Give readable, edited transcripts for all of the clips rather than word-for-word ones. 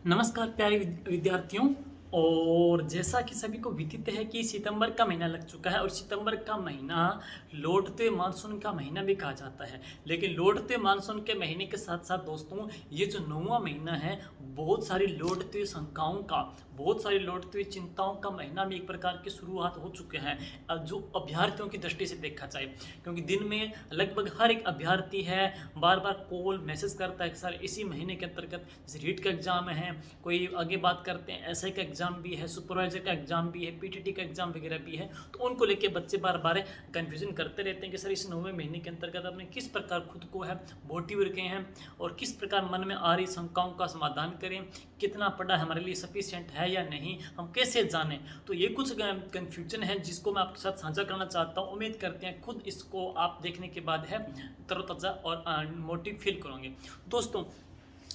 नमस्कार प्यारे विद्यार्थियों। और जैसा कि सभी को विदित है कि सितंबर का महीना लग चुका है और सितंबर का महीना लौटते मानसून का महीना भी कहा जाता है। लेकिन लौटते मानसून के महीने के साथ साथ दोस्तों, ये जो 9वां महीना है, बहुत सारी लौटती शंकाओं का, बहुत सारी लौटती हुई चिंताओं का महीना में एक प्रकार की शुरुआत हो चुके हैं। जो अभ्यर्थियों की दृष्टि से देखा जाए, क्योंकि दिन में लगभग हर एक अभ्यर्थी है बार बार कॉल मैसेज करता है कि सर इसी महीने के अंतर्गत जैसे रीट का एग्जाम है, कोई आगे बात करते हैं एसआई का एग्जाम भी है, सुपरवाइजर का एग्जाम भी है, पीटीटी का एग्जाम वगैरह भी है। तो उनको लेके बच्चे बार बार कन्फ्यूजन करते रहते हैं कि सर इस 9वें महीने के अंतर्गत आपने किस प्रकार खुद को है मोटिव रखे हैं और किस प्रकार मन में आ रही शंकाओं का समाधान करें, कितना पढ़ा हमारे लिए सफिशिएंट है या नहीं, हम कैसे जानें। तो ये कुछ कन्फ्यूजन है जिसको मैं आपके साथ साझा करना चाहता हूँ। उम्मीद करते हैं खुद इसको आप देखने के बाद है तरोताज़ा और मोटिव फील करोगे। दोस्तों,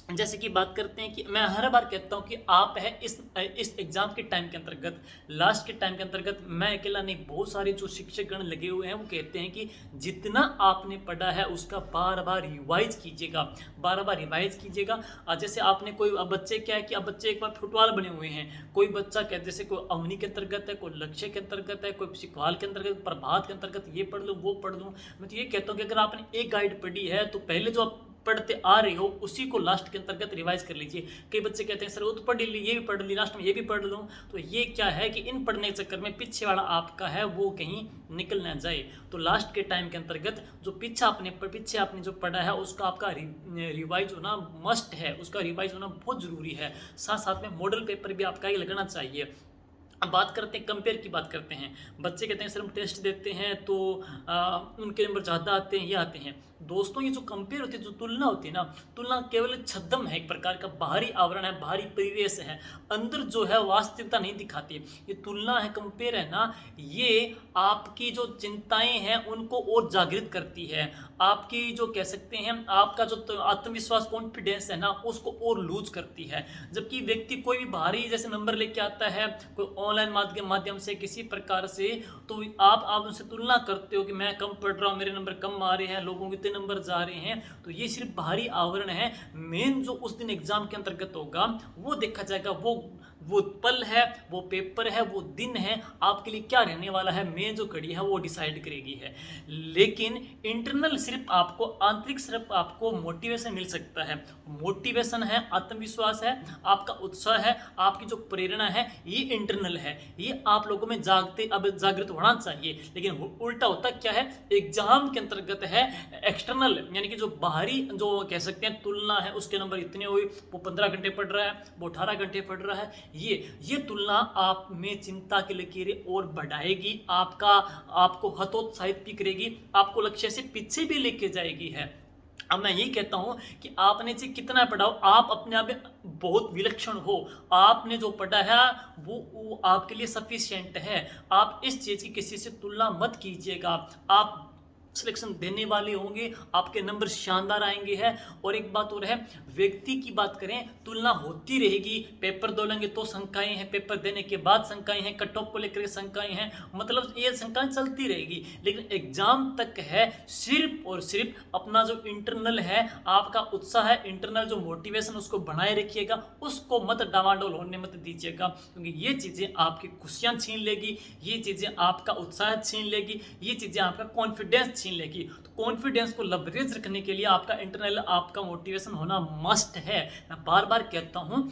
जैसे कि बात करते हैं कि मैं हर बार कहता हूं कि आप है इस एग्जाम के टाइम के अंतर्गत, लास्ट के टाइम के अंतर्गत, मैं अकेला नहीं, बहुत सारे जो शिक्षकगण लगे हुए हैं वो कहते हैं कि जितना आपने पढ़ा है उसका बार बार रिवाइज कीजिएगा, बार बार रिवाइज कीजिएगा। जैसे आपने कोई, अब बच्चे क्या है कि अब बच्चे एक बार फुटबॉल बने हुए हैं, कोई बच्चा कहते जैसे कोई अवनी के अंतर्गत है, कोई लक्ष्य के अंतर्गत है, कोई सिखवाल के अंतर्गत, प्रभात के अंतर्गत, ये पढ़ लूँ वो पढ़ लूँ। मैं तो ये कहता हूँ कि अगर आपने एक गाइड पढ़ी है तो पहले जो आप पढ़ते आ रहे हो उसी को लास्ट के अंतर्गत रिवाइज कर लीजिए। कई बच्चे कहते हैं सर वो तो पढ़ ली, ये भी पढ़ ली, लास्ट में ये भी पढ़ लूँ। तो ये क्या है कि इन पढ़ने के चक्कर में पीछे वाला आपका है वो कहीं निकल ना जाए। तो लास्ट के टाइम के अंतर्गत जो पीछे आपने जो पढ़ा है उसका आपका रिवाइज होना मस्ट है, उसका रिवाइज होना बहुत जरूरी है। साथ साथ में मॉडल पेपर भी आपका ही लगना चाहिए। अब बात करते हैं, कंपेयर की बात करते हैं। बच्चे कहते हैं सर हम टेस्ट देते हैं तो उनके नंबर ज़्यादा आते हैं, ये आते हैं। दोस्तों, ये जो कंपेयर होती है, जो तुलना होती है ना, तुलना केवल छद्म है, एक प्रकार का बाहरी आवरण है, बाहरी परिवेश है, अंदर जो है वास्तविकता नहीं दिखाती। ये तुलना है, कंपेयर है ना, ये आपकी जो चिंताएं हैं उनको और जागृत करती है। आपकी जो कह सकते हैं आपका जो आत्मविश्वास, कॉन्फिडेंस है ना, उसको और लूज करती है। जबकि व्यक्ति कोई भी बाहरी जैसे नंबर लेके आता है, कोई ऑनलाइन माध्यम से किसी प्रकार से, तो आप उनसे तुलना करते हो कि मैं कम पढ़ रहा हूँ, मेरे नंबर कम आ रहे हैं, लोगों के इतने नंबर जा रहे हैं। तो ये सिर्फ बाहरी आवरण है। मेन जो उस दिन एग्जाम के अंतर्गत होगा वो देखा जाएगा, वो पल है, वो पेपर है, वो दिन है, आपके लिए क्या रहने वाला है, मेन जो कड़ी है वो डिसाइड करेगी है। लेकिन इंटरनल सिर्फ आपको, आंतरिक सिर्फ आपको मोटिवेशन मिल सकता है। मोटिवेशन है, आत्मविश्वास है, आपका उत्साह है, आपकी जो प्रेरणा है, ये इंटरनल है। ये आप लोगों में जागृत होना चाहिए। लेकिन उल्टा होता क्या है, एग्जाम के अंतर्गत है एक्सटर्नल, यानी कि जो बाहरी जो कह सकते हैं तुलना है, उसके नंबर इतने हुए, वो 15 घंटे पढ़ रहा है, वो 18 घंटे पढ़ रहा है। ये तुलना आप में चिंता की लकीरें और बढ़ाएगी, आपको हतोत्साहित भी करेगी, आपको लक्ष्य से पीछे भी लेके जाएगी है। अब मैं यही कहता हूं कि आपने से कितना पढ़ा हो, आप अपने आप में बहुत विलक्षण हो, आपने जो पढ़ा है वो आपके लिए सफिशिएंट है। आप इस चीज की किसी से तुलना मत कीजिएगा। आप सिलेक्शन देने वाले होंगे, आपके नंबर शानदार आएंगे हैं। और एक बात और है, व्यक्ति की बात करें, तुलना होती रहेगी। पेपर दोलेंगे तो शंकाएं हैं, पेपर देने के बाद शंकाएं हैं, कट ऑफ को लेकर शंकाएं हैं, मतलब ये शंकाएं चलती रहेगी। लेकिन एग्जाम तक है सिर्फ और सिर्फ अपना जो इंटरनल है, आपका उत्साह है, इंटरनल जो मोटिवेशन, उसको बनाए रखिएगा, उसको मत डावाडोल होने मत दीजिएगा। क्योंकि ये चीज़ें आपकी खुशियाँ छीन लेगी, ये चीज़ें आपका उत्साह छीन लेगी, ये चीज़ें आपका कॉन्फिडेंस छीन लेगी। तो कॉन्फिडेंस को लवरेज रखने के लिए आपका इंटरनल, आपका मोटिवेशन होना मस्ट है। मैं बार बार कहता हूं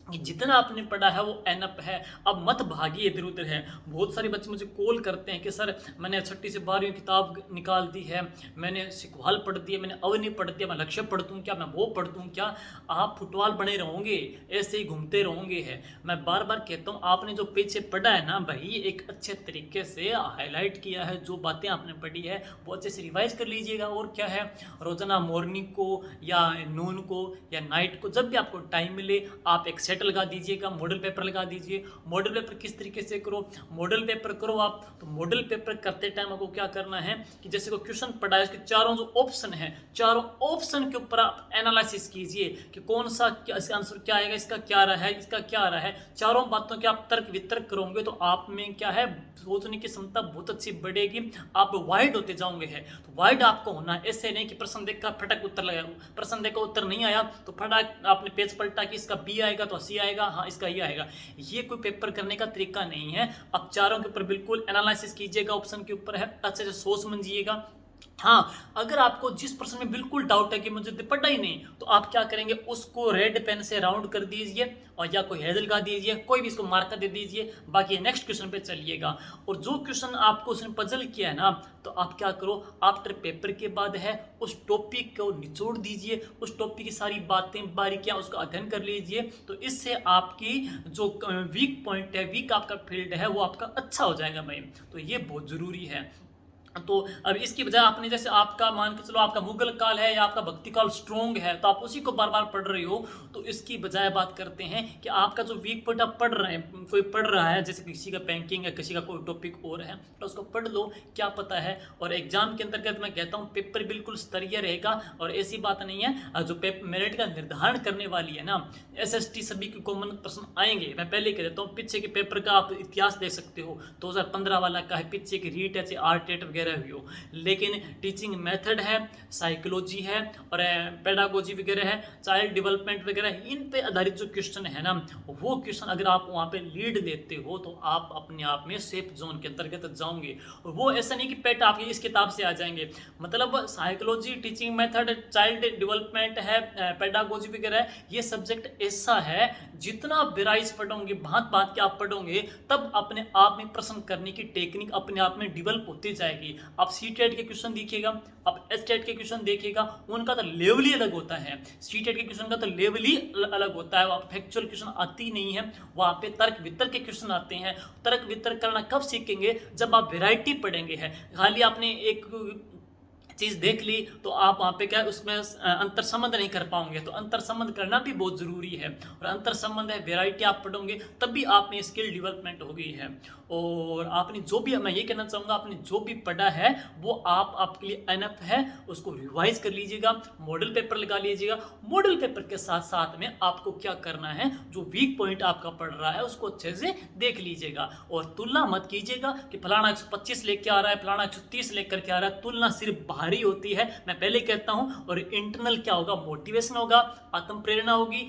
कि जितना आपने पढ़ा है वो एनअप है। अब मत भागिए इधर उधर है। बहुत सारे बच्चे मुझे कॉल करते हैं कि सर मैंने 6ठी से 12वीं किताब निकाल दी है, मैंने सिखवाल पढ़ दिया, मैंने अवनी पढ़ दिया, मैं लक्ष्य पढ़ दूँ क्या, मैं वो पढ़ दूँ क्या। आप फुटबॉल बने रहोगे, ऐसे ही घूमते रहोगे है। मैं बार बार कहता हूँ, आपने जो पीछे पढ़ा है ना भाई, एक अच्छे तरीके से हाईलाइट किया है, जो बातें आपने पढ़ी है वो अच्छे से रिवाइज कर लीजिएगा। और क्या है, रोजाना मॉर्निंग को या नून को या नाइट को, जब भी आपको टाइम मिले, आप एक सेट सेट लगा दीजिएगा, मॉडल पेपर लगा दीजिए। मॉडल पेपर किस तरीके से करो, मॉडल पेपर करो आप तो मॉडल पेपर करते टाइम आपको क्या करना है कि जैसे कोई क्वेश्चन पढ़ा है, उसके चारों जो ऑप्शन है, चारों ऑप्शन के ऊपर आप एनालिसिस कीजिए कि कौन सा इसका आंसर क्या आएगा, इसका क्या रहा है, इसका क्या रहा है। चारों बातों के आप तर्क वितर्क करोगे तो आप में क्या है, सोचने की क्षमता बहुत अच्छी बढ़ेगी, आप वाइड होते जाओगे। है तो वाइड आपको होना है, ऐसे नहीं कि प्रश्न देखकर फटक उत्तर लगाओ, प्रश्न देखकर उत्तर नहीं आया तो फटाक आपने पेज पलटा कि इसका बी आएगा तो सी आएगा, हाँ इसका ये आएगा। ये कोई पेपर करने का तरीका नहीं है। आप चारों के ऊपर बिल्कुल एनालिसिस कीजिएगा, ऑप्शन के ऊपर है अच्छे से सोच समझिएगा। हाँ, अगर आपको जिस प्रश्न में बिल्कुल डाउट है कि मुझे तो पता ही नहीं, तो आप क्या करेंगे, उसको रेड पेन से राउंड कर दीजिए और या कोई हेजल लगा दीजिए, कोई भी इसको मार्कर दे दीजिए, बाकी नेक्स्ट क्वेश्चन पे चलिएगा। और जो क्वेश्चन आपको उसने पजल किया है ना, तो आप क्या करो, आफ्टर पेपर के बाद है उस टॉपिक को निचोड़ दीजिए, उस टॉपिक की सारी बातें बारीकियां उसका अध्ययन कर लीजिए। तो इससे आपकी जो वीक पॉइंट है, वीक आपका फील्ड है, वो आपका अच्छा हो जाएगा भाई। तो ये बहुत ज़रूरी है। तो अब इसकी बजाय आपने जैसे आपका मान के चलो आपका मुगल काल है या आपका भक्ति काल स्ट्रोंग है, तो आप उसी को बार बार पढ़ रहे हो। तो इसकी बजाय बात करते हैं कि आपका जो वीक पॉइंट आप पढ़ रहे हैं, कोई पढ़ रहा है जैसे किसी का बैंकिंग है, किसी का कोई टॉपिक और है, तो उसको पढ़ लो, क्या पता है। और एग्जाम के अंतर्गत मैं कहता हूँ पेपर बिल्कुल स्तरीय रहेगा। और ऐसी बात नहीं है, जो मेरिट का निर्धारण करने वाली है ना, SST सभी के कॉमन प्रश्न आएंगे। मैं पहले कह देता हूँ, पीछे के पेपर का आप इतिहास देख सकते हो, 2015 वाला का है, पीछे की रीट है, आरटेट वगैरह भी हो। लेकिन टीचिंग मेथड है, साइकोलॉजी है और पेडागोजी वगैरह है, चाइल्ड डेवलपमेंट वगैरह, इन पे आधारित जो क्वेश्चन है ना, वो क्वेश्चन अगर आप वहाँ पे लीड देते हो तो आप अपने आप में सेफ जोन के अंतर्गत जाओगे। और वो ऐसा नहीं कि पेट आपकी इस किताब से आ जाएंगे, मतलब psychology, teaching method, child development है, पेडागोजी वगैरह, ये सब्जेक्ट ऐसा है जितना वेराइज पढ़ोगे, भांत भांत के आप पढ़ोगे, तब अपने आप में प्रश्न करने की टेक्निक अपने आप में डेवलप होती जाएगी। आप सीटेट के क्वेश्चन देखिएगा, आप एचटेट के क्वेश्चन देखिएगा, उनका तो लेवल ही अलग होता है। सीटेट के क्वेश्चन का तो लेवल ही अलग होता है, वहाँ फैक्चुअल क्वेश्चन आती नहीं है, वहाँ पे तर्क वितर्क के क्वेश्चन आते हैं। तर्क वितर्क करना कब सीखेंगे, जब आप वैरायटी पढ़ेंगे। है खाली आपने एक चीज़ देख ली तो आप वहाँ पे क्या उसमें अंतर संबंध नहीं कर पाओगे। तो अंतर संबंध करना भी बहुत ज़रूरी है। और अंतर संबंध है, वैरायटी आप पढ़ोगे तब भी आप में स्किल डेवलपमेंट हो गई है। और आपने जो भी, मैं ये कहना चाहूँगा, आपने जो भी पढ़ा है वो आपके लिए एनफ है, उसको रिवाइज कर लीजिएगा, मॉडल पेपर लगा लीजिएगा। मॉडल पेपर के साथ साथ में आपको क्या करना है, जो वीक पॉइंट आपका पढ़ रहा है उसको अच्छे से देख लीजिएगा। और तुलना मत कीजिएगा कि फलाना 125 लेके आ रहा है, फलाना 130 लेकर के आ रहा है। तुलना सिर्फ बाहरी होती है, मैं पहले कहता हूँ। और इंटरनल क्या होगा, मोटिवेशन होगा, आत्म प्रेरणा होगी,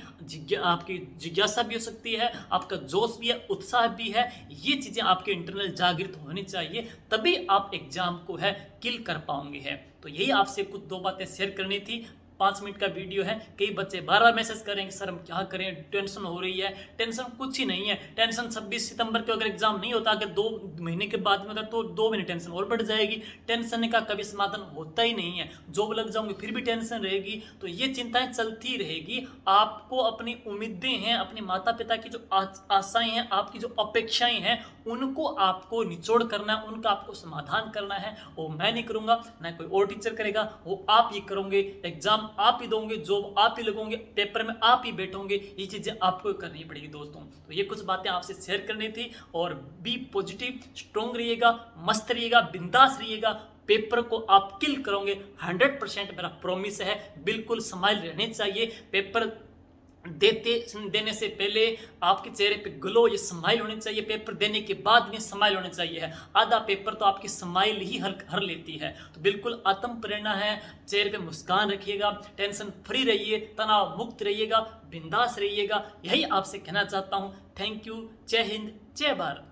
आपकी जिज्ञासा भी हो सकती है, आपका जोश भी है, उत्साह भी है। ये चीज़ें आपके इंटरनल जागृत होनी चाहिए, तभी आप एग्जाम को है किल कर पाओगे। है तो यही आपसे कुछ दो बातें शेयर करनी थी। 5 मिनट का वीडियो है। कई बच्चे 12 मैसेज करेंगे, सर हम क्या करें, टेंशन हो रही है। टेंशन कुछ ही नहीं है। टेंशन 26 सितंबर को अगर एग्जाम नहीं होता, अगर 2 महीने के बाद में होता तो 2 महीने टेंशन और बढ़ जाएगी। टेंशन का कभी समाधान होता ही नहीं है। जॉब लग जाऊंगी फिर भी टेंशन रहेगी। तो ये चिंताएं चलती रहेगी। आपको अपनी उम्मीदें हैं, अपने माता पिता की जो आशाएं हैं, आपकी जो अपेक्षाएं हैं, उनको आपको निचोड़ करना है, उनका आपको समाधान करना है। वो मैं नहीं करूंगा, ना कोई और टीचर करेगा, वो आप ही करोगे। एग्जाम आप ही दोगे, जॉब आप ही लगोगे, पेपर में आप ही बैठोगे। ये चीजें आपको करनी पड़ेगी दोस्तों। तो ये कुछ बातें आपसे शेयर करनी थी। और बी पॉजिटिव, स्ट्रॉन्ग रहिएगा, मस्त रहिएगा, बिंदास रहिएगा। पेपर को आप किल करोगे 100%, मेरा प्रॉमिस है। बिल्कुल स्माइल रहने चाहिए। पेपर देने से पहले आपके चेहरे पे ग्लो, ये स्माइल होनी चाहिए। पेपर देने के बाद में स्माइल होनी चाहिए। है आधा पेपर तो आपकी स्माइल ही हर लेती है। तो बिल्कुल आत्म प्रेरणा है, चेहरे पे मुस्कान रखिएगा, टेंशन फ्री रहिए, तनाव मुक्त रहिएगा, बिंदास रहिएगा। यही आपसे कहना चाहता हूँ। Thank you. जय हिंद, जय भारत।